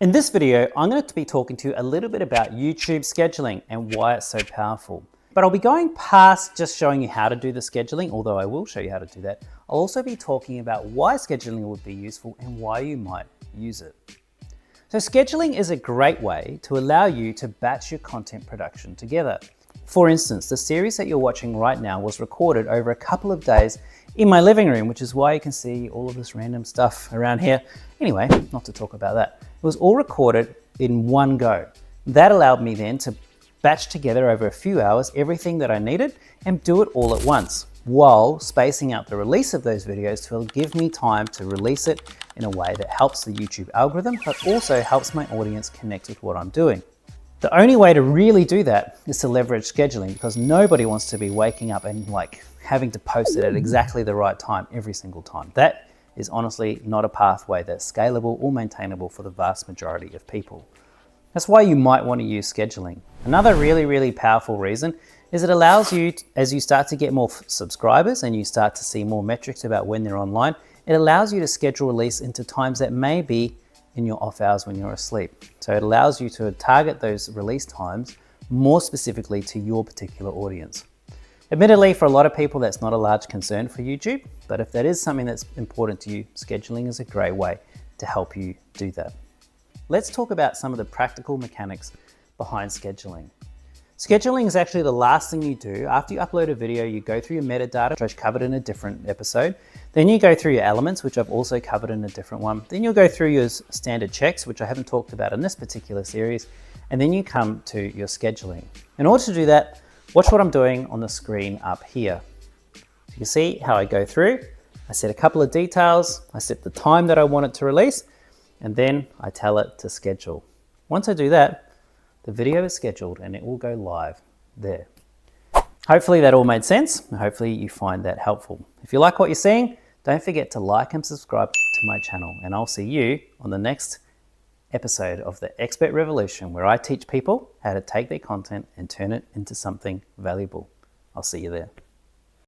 In this video, I'm going to be talking to you a little bit about YouTube scheduling and why it's so powerful. But I'll be going past just showing you how to do the scheduling, although I will show you how to do that. I'll also be talking about why scheduling would be useful and why you might use it. So scheduling is a great way to allow you to batch your content production together. For instance, the series that you're watching right now was recorded over a couple of days in my living room, which is why you can see all of this random stuff around here. Anyway, not to talk about that. It was all recorded in one go. That allowed me then to batch together over a few hours everything that I needed and do it all at once, while spacing out the release of those videos to give me time to release it in a way that helps the YouTube algorithm, but also helps my audience connect with what I'm doing. The only way to really do that is to leverage scheduling, because nobody wants to be waking up and having to post it at exactly the right time every single time. That is honestly not a pathway that's scalable or maintainable for the vast majority of people. That's why you might want to use scheduling. Another really powerful reason is it allows you, as you start to get more subscribers and you start to see more metrics about when they're online, it allows you to schedule release into times that may be in your off hours when you're asleep. So it allows you to target those release times more specifically to your particular audience. Admittedly, for a lot of people, that's not a large concern for YouTube, but if that is something that's important to you, scheduling is a great way to help you do that. Let's talk about some of the practical mechanics behind scheduling. Scheduling is actually the last thing you do. After you upload a video, you go through your metadata, which I've covered in a different episode. Then you go through your elements, which I've also covered in a different one. Then you'll go through your standard checks, which I haven't talked about in this particular series. And then you come to your scheduling. In order to do that, watch what I'm doing on the screen up here. You can see how I go through. I set a couple of details. I set the time that I want it to release, and then I tell it to schedule. Once I do that, the video is scheduled and it will go live there. Hopefully that all made sense. Hopefully you find that helpful. If you like what you're seeing, don't forget to like and subscribe to my channel, and I'll see you on the next episode of the Expert Revolution, where I teach people how to take their content and turn it into something valuable. I'll see you there.